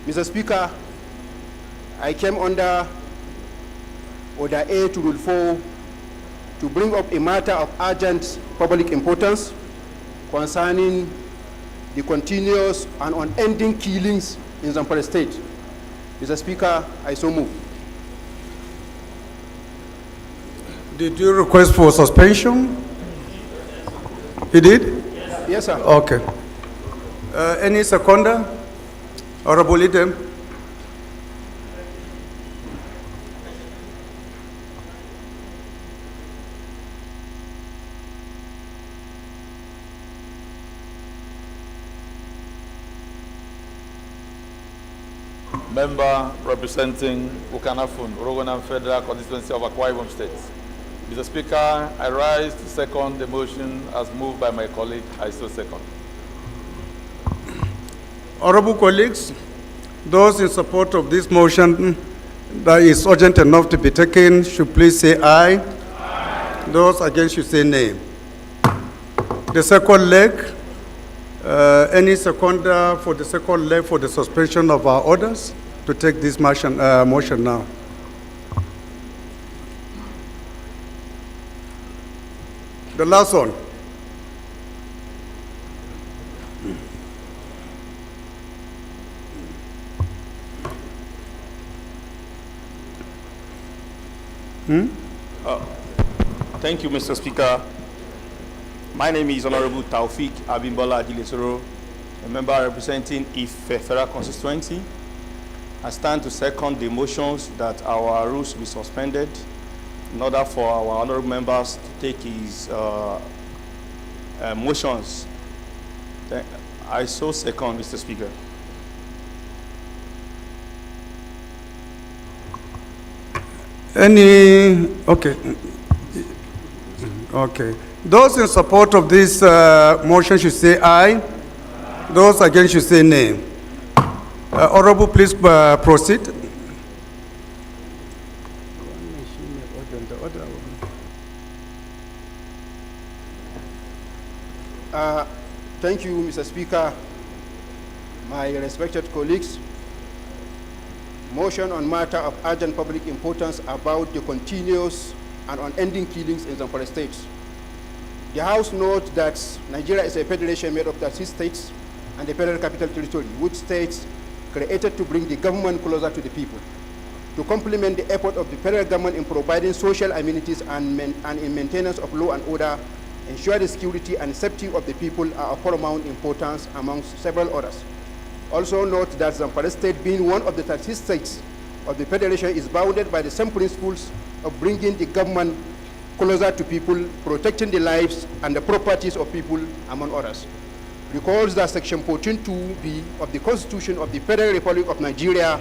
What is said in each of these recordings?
Mr. Speaker, I came under Order A to Rule 4 to bring up a matter of urgent public importance concerning the continuous and unending killings in Zamfara State. Mr. Speaker, I so move. Did you request for suspension? He did? Yes, sir. Okay. Any seconder? Honorable Idem? Member representing Ukanafun, Rogonan Federal Constituency of Akwa Ibom State. Mr. Speaker, I rise to second the motion as moved by my colleague. I so second. Honorable colleagues, those in support of this motion that is urgent enough to be taken should please say aye. Aye. Those against should say nay. The second leg, any seconder for the second leg for the suspension of our orders to take this motion now. The last one. Thank you, Mr. Speaker. My name is Honorable Taufik Abimbola Adilesoro, a member representing Ife Federal Constituency. I stand to second the motions that our rules be suspended in order for our honorable members to take his motions. I so second, Mr. Speaker. Okay. Those in support of this motion should say aye. Those against should say nay. Honorable, please proceed. Thank you, Mr. Speaker. My respected colleagues, motion on matter of urgent public importance about the continuous and unending killings in Zamfara State. The House notes that Nigeria is a federation made of 36 states and the Federal Capital Territory, which states created to bring the government closer to the people. To complement the effort of the federal government in providing social amenities and in maintenance of law and order, ensure the security and safety of the people are of paramount importance amongst several others. Also note that Zamfara State, being one of the 36 states of the Federation, is bounded by the same principles of bringing the government closer to people, protecting the lives and the properties of people, among others. Recalls that Section 14(2)(b) of the Constitution of the Federal Republic of Nigeria,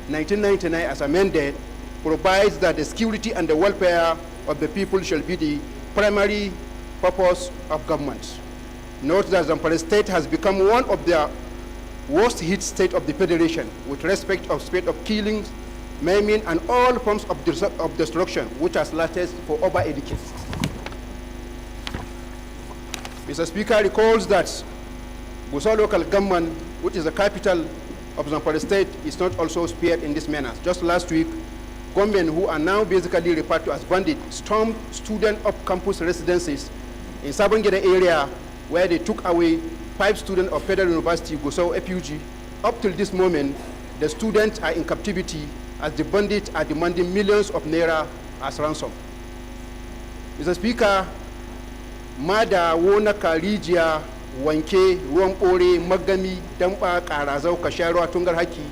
1999, as amended, provides that the security and the welfare of the people shall be the primary purpose of government. Note that Zamfara State has become one of the worst hit state of the Federation with respect of spate of killings, maiming, and all forms of destruction, which has lasted for over a decade. Mr. Speaker, recalls that Gusau local government, which is the capital of Zamfara State, is not also spared in this manner. Just last week, gunmen who are now basically referred to as bandits stormed student off-campus residences in Sabongeda area, where they took away 5 students of Federal University Gusau FUG. Up till this moment, the students are in captivity as the bandits are demanding millions of naira as ransom. Mr. Speaker, Mada, Wona, Karijiya, Wanke, Ruwan Ore, Magami, Damba, Karazau, Kasharwa, Tungar Haki,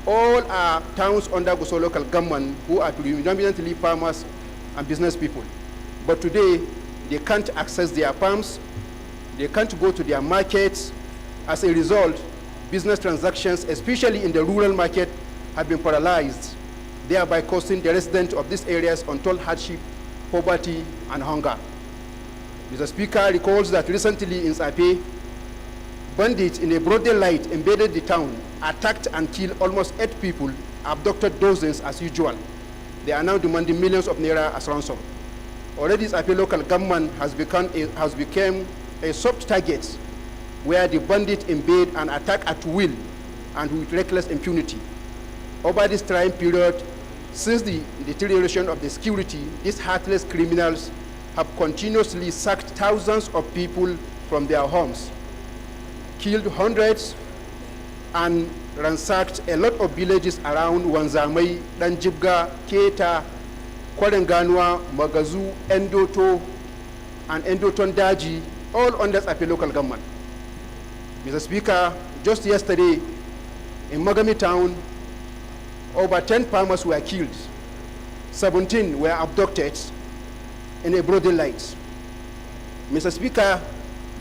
all are towns under Gusau local government who are predominantly farmers and business people. But today, they can't access their farms, they can't go to their markets. As a result, business transactions, especially in the rural market, have been paralyzed, thereby causing the residents of these areas untold hardship, poverty, and hunger. Mr. Speaker, recalls that recently in Sape, bandits in a broad daylight invaded the town, attacked and killed almost 8 people, abducted dozens as usual. They are now demanding millions of naira as ransom. Already Sape local government has become a soft target where the bandits invade and attack at will and with reckless impunity. Over this time period, since the deterioration of the security, these heartless criminals have continuously sacked thousands of people from their homes, killed hundreds, and ransacked a lot of villages around Wanzamai, Danjibga, Keta, Kwarenganwa, Magazu, Endoto, and Endoton Daji, all under Sapi local government. Mr. Speaker, just yesterday in Magami town, over 10 farmers were killed, 17 were abducted in a broad daylight. Mr. Speaker,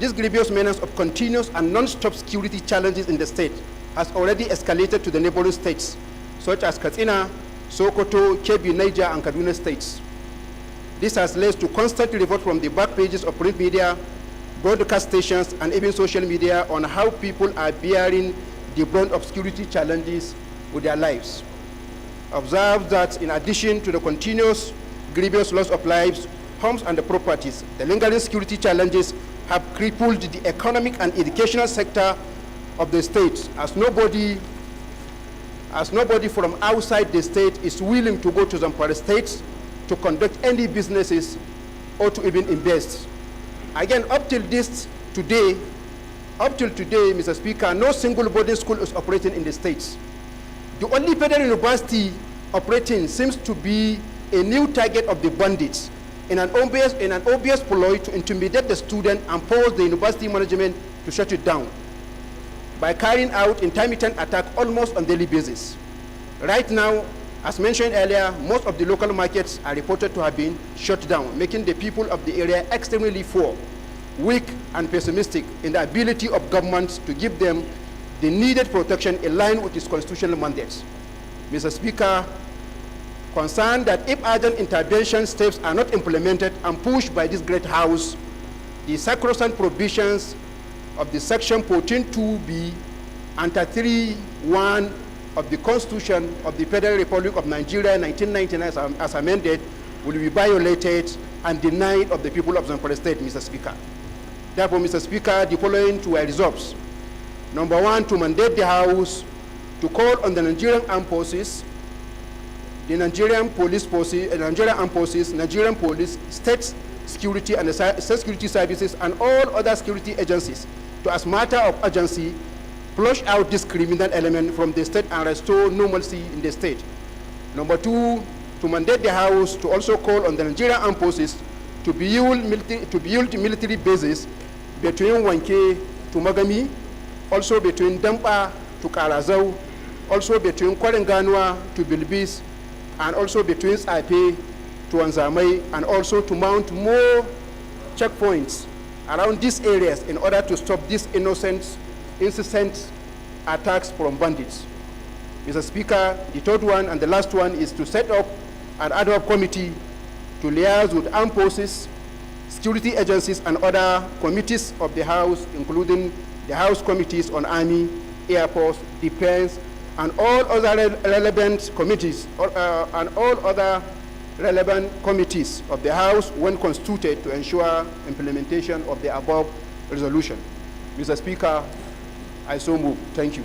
this grievous menace of continuous and non-stop security challenges in the state has already escalated to the neighboring states, such as Katsina, Sokoto, Kebbi, Niger, and Kaduna states. This has led to constant revolt from the back pages of print media, broadcast stations, and even social media on how people are bearing the brunt of security challenges with their lives. Observe that in addition to the continuous grievous loss of lives, homes, and the properties, the lingering security challenges have crippled the economic and educational sector of the state, as nobody from outside the state is willing to go to Zamfara state to conduct any businesses or to even invest. Again, up till today, Mr. Speaker, no single boarding school is operating in the states. The only federal university operating seems to be a new target of the bandits in an obvious ploy to intimidate the student and force the university management to shut it down by carrying out intermittent attack almost on daily basis. Right now, as mentioned earlier, most of the local markets are reported to have been shut down, making the people of the area extremely poor, weak, and pessimistic in the ability of government to give them the needed protection in line with its constitutional mandates. Mr. Speaker, concerned that if urgent intervention steps are not implemented and pushed by this great house, the sacrosanct provisions of the section 14(2)(b) and 3(1) of the Constitution of the Federal Republic of Nigeria 1999 as amended will be violated and denied of the people of Zamfara State, Mr. Speaker. Therefore, Mr. Speaker, the following two are resolves. Number one, to mandate the House to call on the Nigerian Armed Forces, the Nigerian Police Forces, Nigerian Armed Forces, Nigerian Police, State Security and the State Security Services, and all other security agencies to, as matter of urgency, flush out this criminal element from the state and restore normalcy in the state. Number two, to mandate the House to also call on the Nigerian Armed Forces to build military bases between Wanke to Magami, also between Dampa to Karazau, also between Kwarenganwa to Bilbis, and also between Saipe to Anzamai, and also to mount more checkpoints around these areas in order to stop these incessant attacks from bandits. Mr. Speaker, the third one and the last one is to set up an ad hoc committee to liaise with armed forces, security agencies, and other committees of the House, including the House committees on Army, Air Force, Defense, and all other relevant committees, of the House when constituted to ensure implementation of the above resolution. Mr. Speaker, I so move. Thank you.